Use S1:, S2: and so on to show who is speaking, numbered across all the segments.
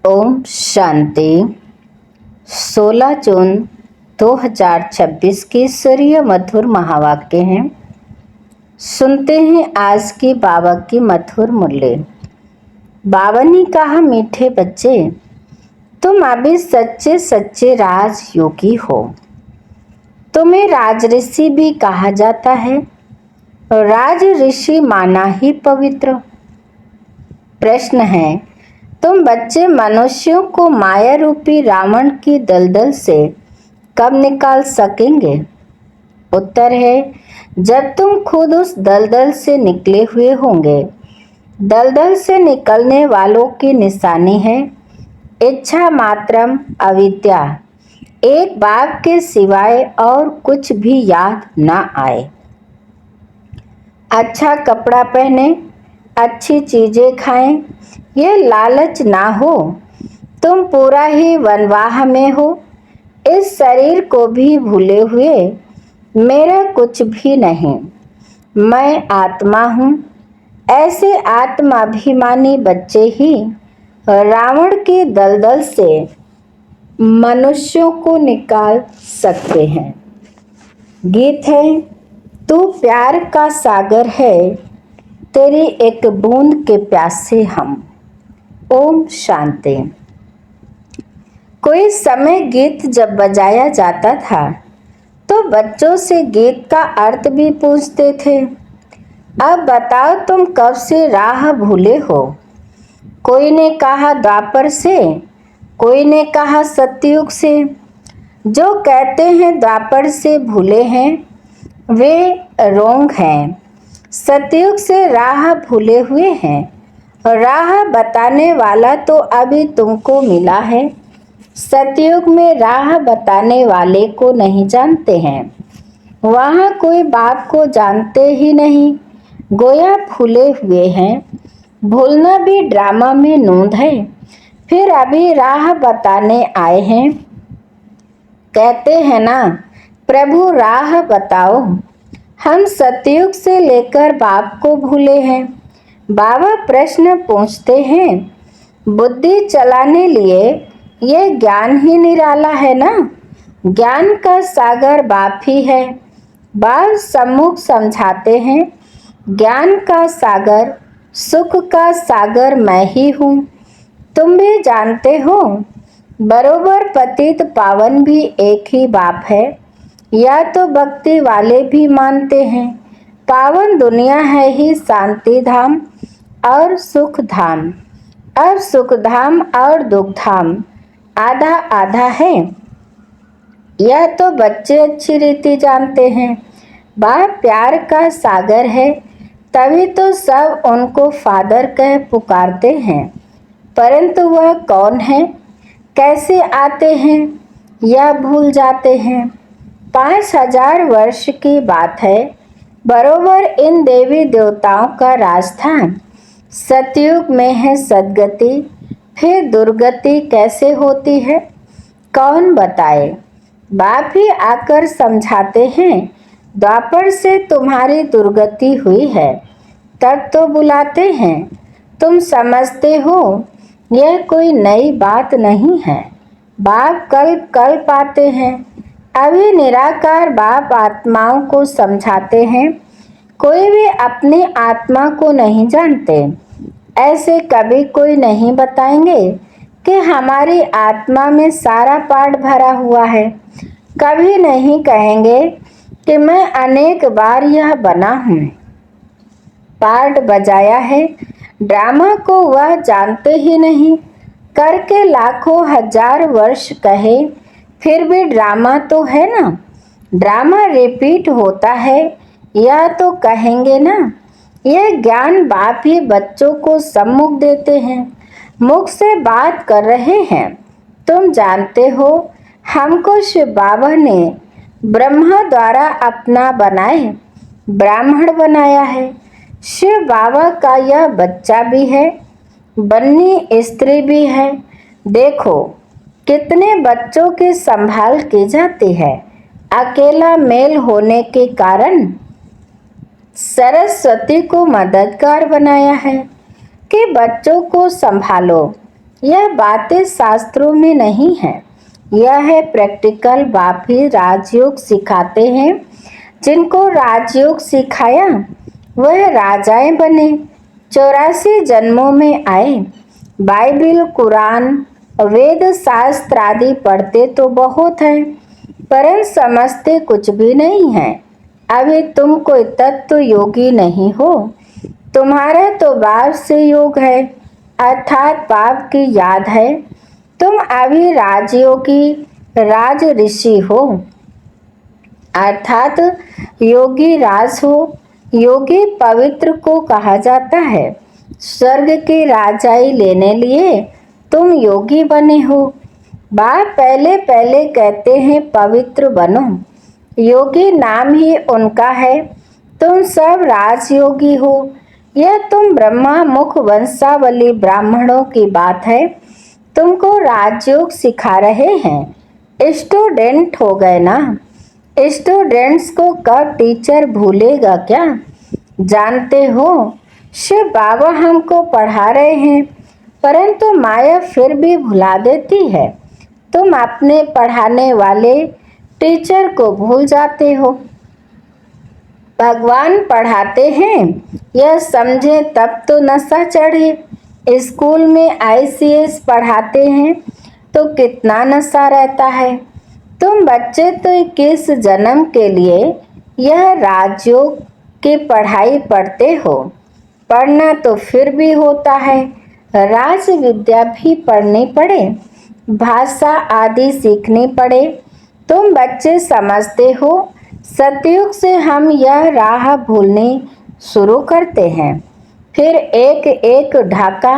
S1: ओम शांति। 16 जून 2026 की सूर्य मधुर महावाक्य हैं। सुनते हैं आज की बाबा की मधुर मूल्य। बाबा ने कहा, मीठे बच्चे, तुम अभी सच्चे सच्चे राजयोगी हो। तुम्हें राजऋषि भी कहा जाता है। राज ऋषि माना ही पवित्र। प्रश्न है, तुम बच्चे मनुष्यों को माया रूपी रावण की दलदल से कब निकाल सकेंगे? उत्तर है, जब तुम खुद उस दलदल से निकले हुए होंगे। दलदल से निकलने वालों की निशानी है इच्छा मात्रम अविद्या, एक बाप के सिवाय और कुछ भी याद न आए। अच्छा कपड़ा पहने, अच्छी चीजें खाएं, ये लालच ना हो। तुम पूरा ही वनवाह में हो। इस शरीर को भी भूले हुए मेरा कुछ भी नहीं, मैं आत्मा हूँ। ऐसे आत्माभिमानी बच्चे ही रावण के दलदल से मनुष्यों को निकाल सकते हैं। गीत है, तू प्यार का सागर है, तेरी एक बूंद के प्यासे हम। ओम शांति। कोई समय गीत जब बजाया जाता था तो बच्चों से गीत का अर्थ भी पूछते थे। अब बताओ, तुम कब से राह भूले हो? कोई ने कहा द्वापर से, कोई ने कहा सतयुग से। जो कहते हैं द्वापर से भूले हैं वे रोंग हैं। सतयुग से राह भूले हुए हैं। राह बताने वाला तो अभी तुमको मिला है। सतयुग में राह बताने वाले को नहीं जानते हैं। वहाँ कोई बाप को जानते ही नहीं, गोया भूले हुए हैं। भूलना भी ड्रामा में नोंद है। फिर अभी राह बताने आए हैं। कहते हैं ना, प्रभु राह बताओ। हम सतयुग से लेकर बाप को भूले हैं। बाबा प्रश्न पूछते हैं, बुद्धि चलाने लिए ये ज्ञान ही निराला है ना? ज्ञान का सागर बाप ही है। बाप सम्मुख समझाते हैं, ज्ञान का सागर, सुख का सागर मैं ही हूँ। तुम भी जानते हो, बरोबर पतित पावन भी एक ही बाप है। या तो भक्ति वाले भी मानते हैं पावन दुनिया है ही शांति धाम और सुख धाम। अब सुख धाम और दुख धाम आधा आधा है। यह तो बच्चे अच्छी रीति जानते हैं। बाप प्यार का सागर है, तभी तो सब उनको फादर कह पुकारते हैं। परंतु वह कौन है, कैसे आते हैं, यह भूल जाते हैं। 5000 वर्ष की बात है। बरोबर इन देवी देवताओं का राज था। सतयुग में है सदगति, फिर दुर्गति कैसे होती है, कौन बताए? बाप ही आकर समझाते हैं, द्वापर से तुम्हारी दुर्गति हुई है। तब तो बुलाते हैं, तुम समझते हो यह कोई नई बात नहीं है। बाप कल्प कल्प आते हैं। अभी निराकार बाप आत्माओं को समझाते हैं। कोई भी अपनी आत्मा को नहीं जानते। ऐसे कभी कोई नहीं बताएंगे कि हमारी आत्मा में सारा पाठ भरा हुआ है। कभी नहीं कहेंगे कि मैं अनेक बार यह बना हूँ, पार्ट बजाया है। ड्रामा को वह जानते ही नहीं। करके लाखों हजार वर्ष कहे, फिर भी ड्रामा तो है ना। ड्रामा रिपीट होता है, यह तो कहेंगे ना। यह ज्ञान बाप ही बच्चों को सम्मुख देते हैं। मुख से बात कर रहे हैं। तुम जानते हो, हमको शिव बाबा ने ब्रह्मा द्वारा अपना बनाए ब्राह्मण बनाया है। शिव बाबा का यह बच्चा भी है, बन्नी स्त्री भी है। देखो कितने बच्चों की संभाल की जाती है। अकेला मेल होने के कारण सरस्वती को मददगार बनाया है कि बच्चों को संभालो। यह बातें शास्त्रों में नहीं है, यह है प्रैक्टिकल। बाप ही राजयोग सिखाते हैं। जिनको राजयोग सिखाया वह राजाएं बने, 84 जन्मों में आए। बाइबिल, कुरान, वेद शास्त्र आदि पढ़ते तो बहुत हैं, परंतु समझते कुछ भी नहीं है। अभी तुम कोई तत्व योगी नहीं हो। तुम्हारा तो बाप से योग है, अर्थात बाप की याद है। तुम अभी राजयोगी, राज ऋषि हो, अर्थात योगी राज हो। योगी पवित्र को कहा जाता है। स्वर्ग की राजाई लेने लिए तुम योगी बने हो। बाप पहले पहले कहते हैं पवित्र बनो। योगी नाम ही उनका है। तुम सब राजयोगी हो। यह तुम ब्रह्मा मुख वंशावली ब्राह्मणों की बात है। तुमको राजयोग सिखा रहे हैं। स्टूडेंट हो गए ना। स्टूडेंट्स को कब टीचर भूलेगा क्या? जानते हो, शिव बाबा हमको पढ़ा रहे हैं, परंतु माया फिर भी भुला देती है। तुम अपने पढ़ाने वाले टीचर को भूल जाते हो। भगवान पढ़ाते हैं, यह समझे तब तो नशा चढ़े। स्कूल में ICS पढ़ाते हैं तो कितना नशा रहता है। तुम बच्चे तो 21 जन्म के लिए यह राजयोग की पढ़ाई पढ़ते हो। पढ़ना तो फिर भी होता है। राज विद्या भी पढ़नी पड़े, भाषा आदि सीखनी पड़े। तुम बच्चे समझते हो, सतयुग से हम यह राह भूलनी शुरू करते हैं। फिर एक एक ढाका,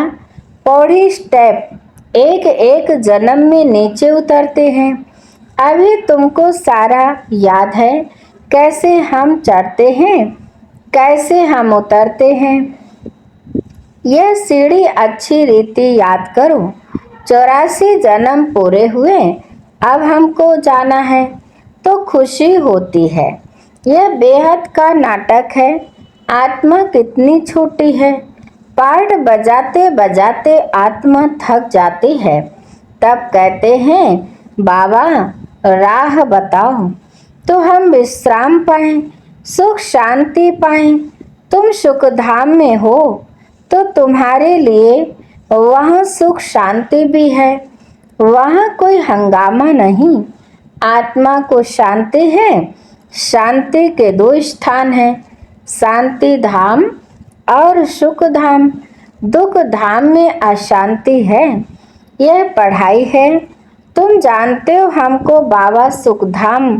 S1: पौड़ी स्टेप एक एक जन्म में नीचे उतरते हैं। अभी तुमको सारा याद है, कैसे हम चढ़ते हैं, कैसे हम उतरते हैं। यह सीढ़ी अच्छी रीति याद करो। 84 जन्म पूरे हुए, अब हमको जाना है तो खुशी होती है। यह बेहद का नाटक है। आत्मा कितनी छोटी है। पार्ट बजाते बजाते आत्मा थक जाती है। तब कहते हैं बाबा राह बताओ, तो हम विश्राम पाएं, सुख शांति पाएं। तुम सुखधाम में हो तो तुम्हारे लिए वहाँ सुख शांति भी है। वहाँ कोई हंगामा नहीं। आत्मा को शांति है। शांति के 2 स्थान हैं, शांति धाम और सुख धाम। दुख धाम में अशांति है। यह पढ़ाई है। तुम जानते हो हमको बाबा सुखधाम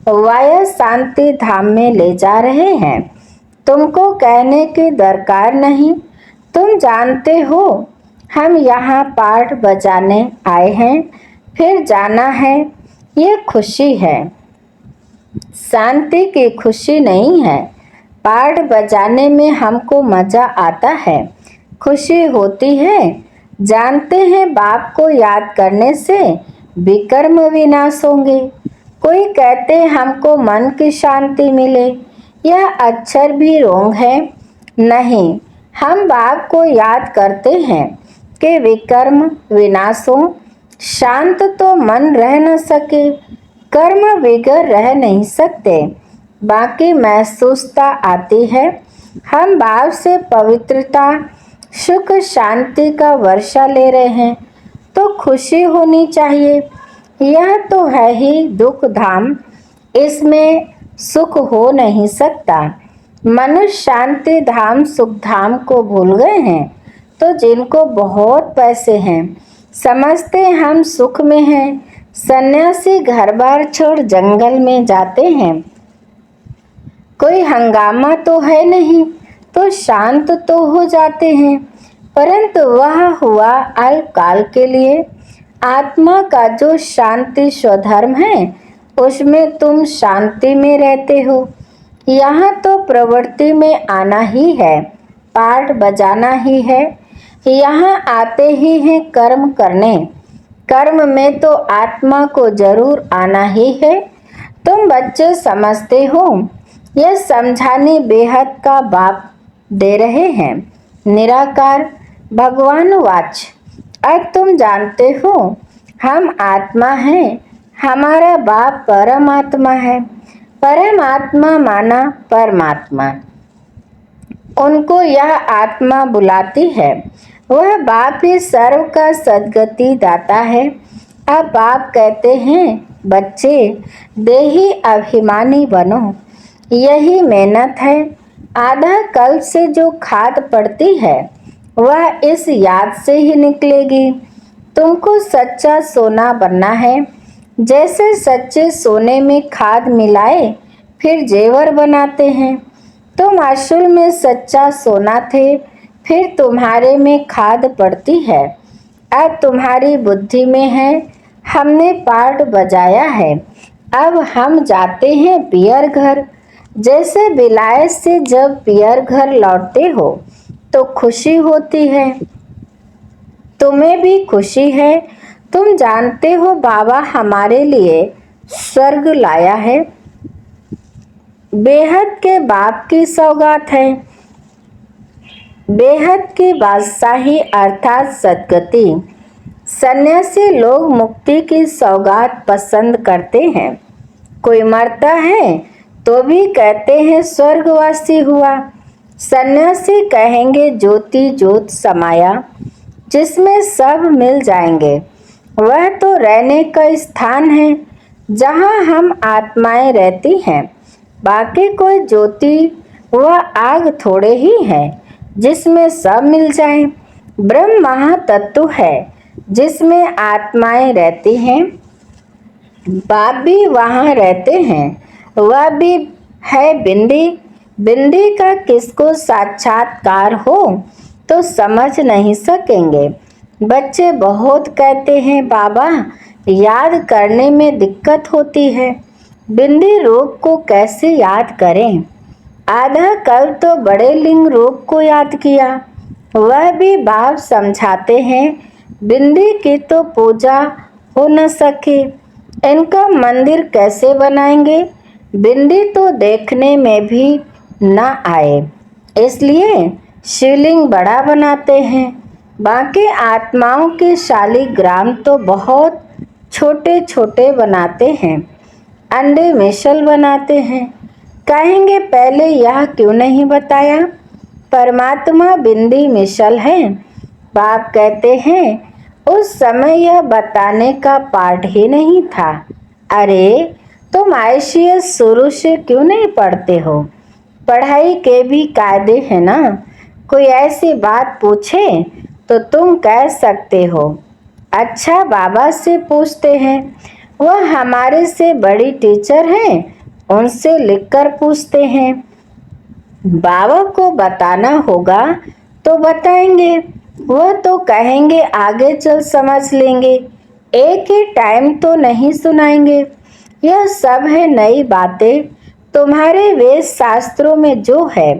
S1: वाया शांति धाम में ले जा रहे हैं। तुमको कहने की दरकार नहीं, तुम जानते हो। हम यहाँ पाठ बजाने आए हैं, फिर जाना है। ये खुशी है, शांति की खुशी नहीं है। पाठ बजाने में हमको मजा आता है, खुशी होती है। जानते हैं बाप को याद करने से विकर्म विनाश होंगे। कोई कहते हमको मन की शांति मिले, यह अक्षर भी रोंग है। नहीं, हम बाप को याद करते हैं कि विकर्म विनाश हो। शांत तो मन रह न सके, कर्म बिगड़ रह नहीं सकते। बाकी महसूसता आती है। हम बाप से पवित्रता, सुख शांति का वर्षा ले रहे हैं तो खुशी होनी चाहिए। यह तो है ही दुख धाम, इसमें सुख हो नहीं सकता। मनुष्य शांति धाम सुख धाम को भूल गए हैं। तो जिनको बहुत पैसे हैं समझते हम सुख में हैं। सन्यासी घर बार छोड़ जंगल में जाते हैं। कोई हंगामा तो है नहीं तो शांत तो हो जाते हैं, परंतु वह हुआ अल्पकाल के लिए। आत्मा का जो शांति स्वधर्म है उसमें तुम शांति में रहते हो। यहाँ तो प्रवृत्ति में आना ही है, पाठ बजाना ही है। यहाँ आते ही हैं कर्म करने। कर्म में तो आत्मा को जरूर आना ही है। तुम बच्चे समझते हो, यह समझाने बेहद का बाप दे रहे हैं। निराकार भगवान वाच, अब तुम जानते हो हम आत्मा हैं, हमारा बाप परमात्मा है। परमात्मा माना परमात्मा, उनको यह आत्मा बुलाती है। वह बाप ही सर्व का सद्गति दाता है। अब बाप कहते हैं बच्चे देही अभिमानी बनो, यही मेहनत है। आधा कल्प से जो खाद पड़ती है वह इस याद से ही निकलेगी। तुमको सच्चा सोना बनना है। जैसे सच्चे सोने में खाद मिलाए फिर जेवर बनाते हैं। तुम असल में सच्चा सोना थे, फिर तुम्हारे में खाद पड़ती है। अब तुम्हारी बुद्धि में है, हमने पार्ट बजाया है। अब हम जाते हैं पियर घर। जैसे विलायत से जब पियर घर लौटते हो तो खुशी होती है, तुम्हें भी खुशी है। तुम जानते हो बाबा हमारे लिए स्वर्ग लाया है, बेहद के बाप की सौगात है। बेहद की बादशाही अर्थात सद्गति। सन्यासी लोग मुक्ति की सौगात पसंद करते हैं। कोई मरता है तो भी कहते हैं स्वर्गवासी हुआ। सन्यासी कहेंगे ज्योति ज्योत समाया, जिसमें सब मिल जाएंगे। वह तो रहने का स्थान है जहाँ हम आत्माएं रहती हैं। बाकी कोई ज्योति वह आग थोड़े ही है जिसमें सब मिल जाए। ब्रह्म महातत्व है जिसमें आत्माएं रहती हैं। बाप भी वहाँ रहते हैं, वह भी है बिंदी। बिंदी का किसको साक्षात्कार हो तो समझ नहीं सकेंगे। बच्चे बहुत कहते हैं बाबा याद करने में दिक्कत होती है, बिंदी रूप को कैसे याद करें। आधा कल तो बड़े लिंग रूप को याद किया, वह भी बाप समझाते हैं बिंदी की तो पूजा हो न सके, इनका मंदिर कैसे बनाएंगे। बिंदी तो देखने में भी न आए, इसलिए शिवलिंग बड़ा बनाते हैं। बाकी आत्माओं के शालिग्राम तो बहुत छोटे छोटे बनाते हैं, अंडे मिसल बनाते हैं। कहेंगे पहले यह क्यों नहीं बताया। परमात्मा बिंदी मिसल है। बाप कहते हैं उस समय यह बताने का पाठ ही नहीं था। अरे तुम आईसीएस शुरू से क्यों नहीं पढ़ते हो, पढ़ाई के भी कायदे हैं ना। कोई ऐसी बात पूछे तो तुम कह सकते हो अच्छा बाबा से पूछते हैं, वह हमारे से बड़ी टीचर हैं, उनसे लिखकर पूछते हैं। बाबा को बताना होगा तो बताएंगे, वह तो कहेंगे आगे चल समझ लेंगे, एक ही टाइम तो नहीं सुनाएंगे। यह सब है नई बातें, तुम्हारे वेद शास्त्रों में जो है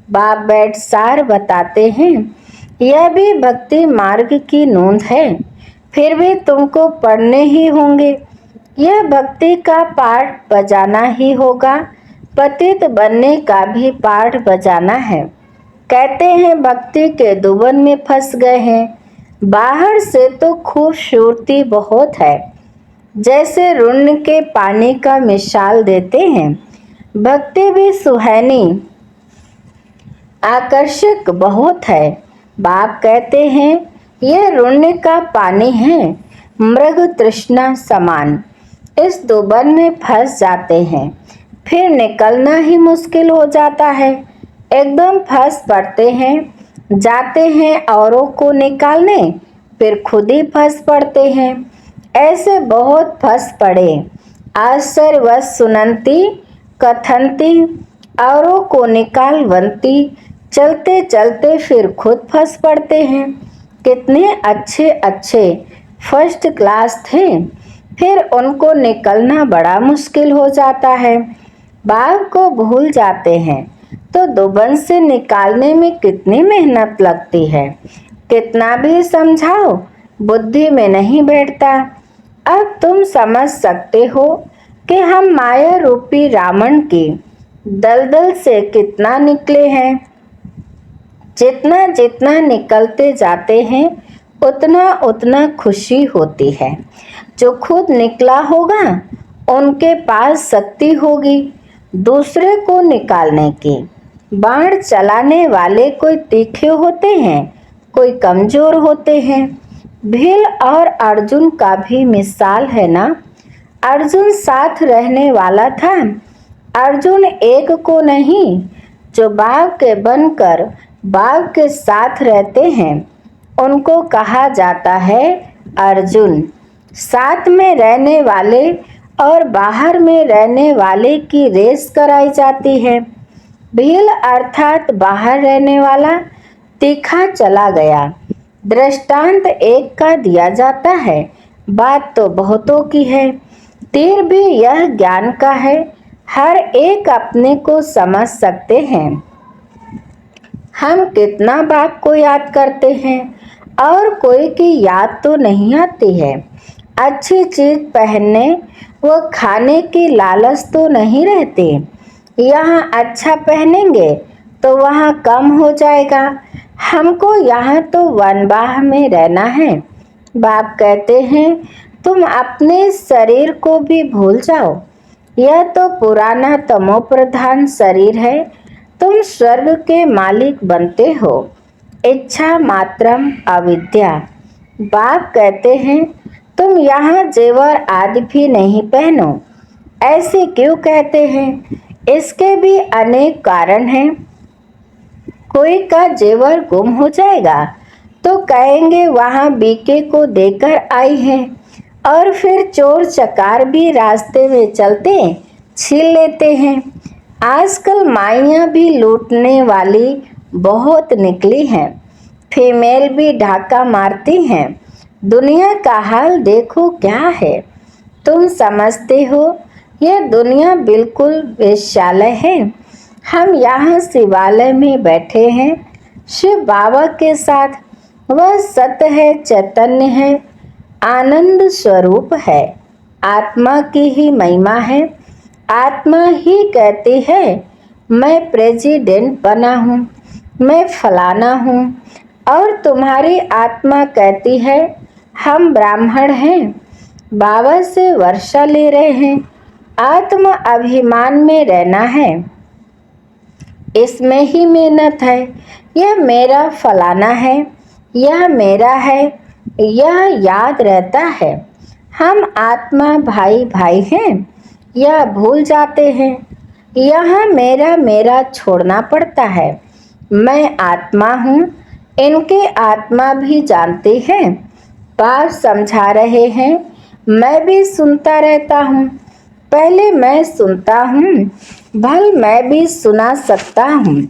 S1: बाप बैठ सार बताते हैं। यह भी भक्ति मार्ग की नोंद है, फिर भी तुमको पढ़ने ही होंगे। यह भक्ति का पाठ बजाना ही होगा, पतित बनने का भी पाठ बजाना है। कहते हैं भक्ति के दुबन में फंस गए हैं। बाहर से तो खूबसूरती बहुत है, जैसे रुण के पानी का मिसाल देते हैं। भक्ति भी सुहानी आकर्षक बहुत है। बाप कहते हैं यह रुण्य का पानी है, मृग तृष्णा समान। इस दुबन में फंस जाते हैं, फिर निकलना ही मुश्किल हो जाता है। एकदम फंस पड़ते हैं, जाते हैं औरों को निकालने, फिर खुद ही फंस पड़ते हैं। ऐसे बहुत फंस पड़े। आश्चर्यवश सुनंती कथनती, औरों को निकालवंती, चलते चलते फिर खुद फंस पड़ते हैं। कितने अच्छे अच्छे फर्स्ट क्लास थे, फिर उनको निकलना बड़ा मुश्किल हो जाता है। बाप को भूल जाते हैं तो दुबन से निकालने में कितनी मेहनत लगती है। कितना भी समझाओ बुद्धि में नहीं बैठता। अब तुम समझ सकते हो कि हम माया रूपी रावण की दलदल से कितना निकले हैं। जितना जितना निकलते जाते हैं उतना उतना खुशी होती है। जो खुद निकला होगा उनके पास शक्ति होगी दूसरे को निकालने की। बाण चलाने वाले कोई तीखे होते हैं, कोई कमजोर होते हैं। भील और अर्जुन का भी मिसाल है ना। अर्जुन साथ रहने वाला था। अर्जुन एक को नहीं, जो बाघ के बनकर बाघ के साथ रहते हैं उनको कहा जाता है अर्जुन। साथ में रहने वाले और बाहर में रहने वाले की रेस कराई जाती है। भील अर्थात बाहर रहने वाला तीखा चला गया। दृष्टांत एक का दिया जाता है, बात तो बहुतों की है। तीर भी यह ज्ञान का है, हर एक अपने को समझ सकते हैं। हम कितना बाघ को याद करते हैं और कोई की याद तो नहीं आती है। अच्छी चीज पहनने व खाने की लालच तो नहीं रहती। यहाँ अच्छा पहनेंगे तो वहाँ कम हो जाएगा। हमको यहाँ तो वनवाह में रहना है। बाप कहते हैं तुम अपने शरीर को भी भूल जाओ, यह तो पुराना तमो प्रधान शरीर है। तुम स्वर्ग के मालिक बनते हो। इच्छा मात्रम अविद्या। बाप कहते हैं तुम यहाँ जेवर आदि भी नहीं पहनो। ऐसे क्यों कहते हैं? इसके भी अनेक कारण हैं। कोई का जेवर गुम हो जाएगा तो कहेंगे वहाँ बीके को देकर आई है, और फिर चोर चकार भी रास्ते में चलते छीन लेते हैं। आजकल माइयाँ भी लूटने वाली बहुत निकली हैं, फीमेल भी ढाका मारती हैं। दुनिया का हाल देखो क्या है। तुम समझते हो यह दुनिया बिल्कुल वेश्यालय है। हम यहाँ शिवालय में बैठे हैं शिव बाबा के साथ। वह सत्य है, चैतन्य है, आनंद स्वरूप है। आत्मा की ही महिमा है। आत्मा ही कहती है मैं प्रेसिडेंट बना हूँ, मैं फलाना हूँ, और तुम्हारी आत्मा कहती है हम ब्राह्मण हैं, बाबा से वर्षा ले रहे हैं। आत्म अभिमान में रहना है, इसमें ही मेहनत है। यह मेरा फलाना है, यह मेरा है, यह याद रहता है। हम आत्मा भाई भाई हैं, यह भूल जाते हैं। यहाँ मेरा मेरा छोड़ना पड़ता है। मैं आत्मा हूँ, इनके आत्मा भी जानते हैं। बाप समझा रहे हैं, मैं भी सुनता रहता हूँ। पहले मैं सुनता हूँ, भल मैं भी सुना सकता हूँ,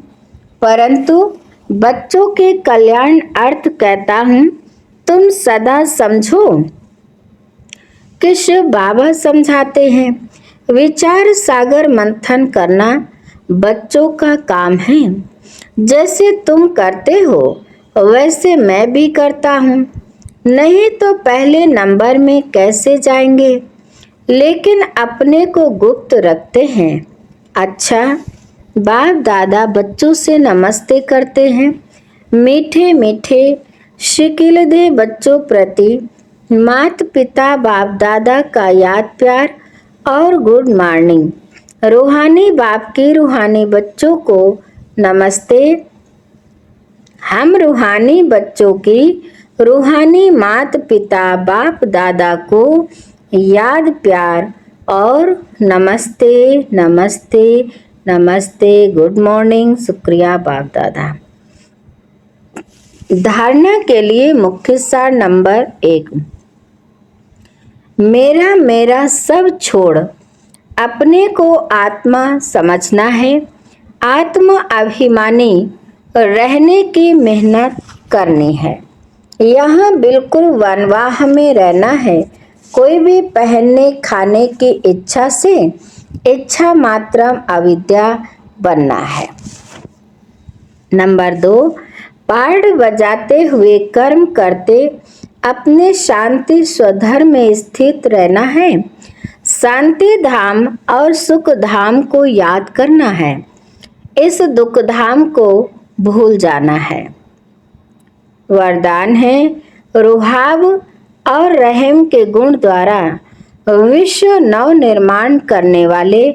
S1: परंतु बच्चों के कल्याण अर्थ कहता हूँ तुम सदा समझो कि शिव बाबा समझाते हैं। विचार सागर मंथन करना बच्चों का काम है। जैसे तुम करते हो वैसे मैं भी करता हूँ, नहीं तो पहले नंबर में कैसे जाएंगे। लेकिन अपने को गुप्त रखते हैं। अच्छा, बाप दादा बच्चों से नमस्ते करते हैं। मीठे मीठे शिकिलदे बच्चों प्रति माता पिता बाप दादा का याद प्यार और गुड मॉर्निंग। रूहानी बाप की रूहानी बच्चों को नमस्ते। हम रूहानी बच्चों की रूहानी माता पिता बाप दादा को याद प्यार और नमस्ते नमस्ते नमस्ते, गुड मॉर्निंग, शुक्रिया बाप दादा। धारणा के लिए मुख्य सार नंबर 1, मेरा मेरा सब छोड़ अपने को आत्मा समझना है। आत्म अभिमानी रहने की मेहनत करनी है। यहाँ बिल्कुल वनवाह में रहना है। कोई भी पहनने खाने की इच्छा से इच्छा मात्रम अविद्या बनना है। नंबर 2, पार्ड बजाते हुए कर्म करते अपने शांति स्वधर्म में स्थित रहना है। शांति धाम और सुख धाम को याद करना है, इस दुख धाम को भूल जाना है। वरदान है रुहाब और रहम के गुण द्वारा विश्व नव निर्माण करने वाले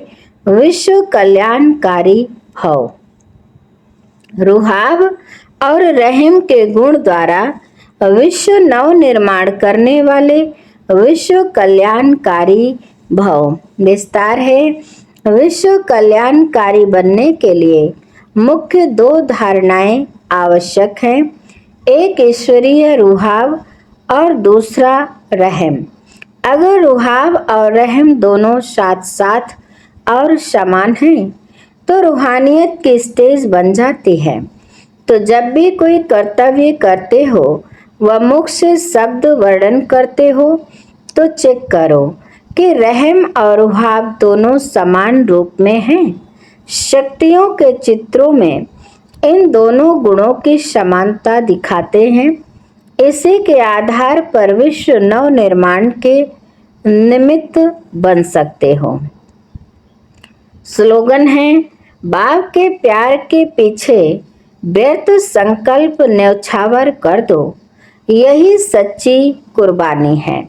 S1: विश्व कल्याणकारी भव। रुहाब और रहम के गुण द्वारा विश्व नव निर्माण करने वाले विश्व कल्याणकारी भव। विस्तार है। विश्व कल्याणकारी बनने के लिए मुख्य दो धारणाएं आवश्यक हैं। एक ईश्वरीय रुहाब और दूसरा रहम। अगर रुहाब और रहम दोनों साथ साथ और समान हैं तो रूहानियत की स्टेज बन जाती है। तो जब भी कोई कर्तव्य करते हो व मुख से शब्द वर्णन करते हो तो चेक करो कि रहम और रुहाब दोनों समान रूप में हैं। शक्तियों के चित्रों में इन दोनों गुणों की समानता दिखाते हैं। इसी के आधार पर विश्व नव निर्माण के निमित्त बन सकते हो। स्लोगन है, बाप के प्यार के पीछे व्यर्थ संकल्प न्यौछावर कर दो, यही सच्ची कुर्बानी है।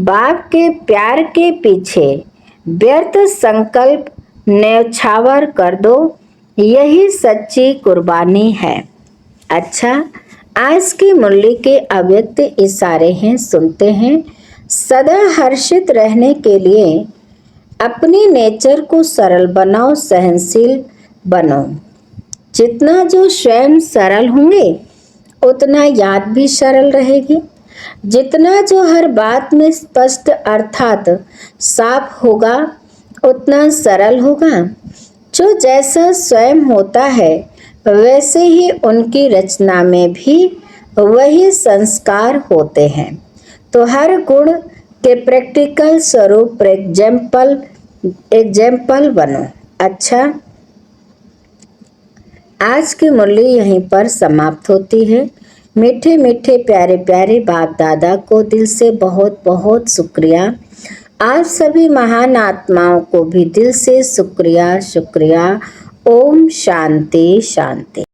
S1: बाप के प्यार के पीछे व्यर्थ संकल्प न्यौछावर कर दो, यही सच्ची कुर्बानी है। अच्छा, आज की मुरली के अव्यक्त इशारे हैं, सुनते हैं। सदा हर्षित रहने के लिए अपनी नेचर को सरल बनाओ, सहनशील बनो। जितना जो स्वयं सरल होंगे उतना याद भी सरल रहेगी। जितना जो हर बात में स्पष्ट अर्थात साफ होगा उतना सरल होगा। जो जैसा स्वयं होता है वैसे ही उनकी रचना में भी वही संस्कार होते हैं। तो हर गुण के प्रैक्टिकल स्वरूप एग्जाम्पल बनो। अच्छा, आज की मुरली यहीं पर समाप्त होती है। मीठे मीठे प्यारे प्यारे बाप दादा को दिल से बहुत बहुत शुक्रिया। आप सभी महान आत्माओं को भी दिल से शुक्रिया शुक्रिया। ओम शांति शांति।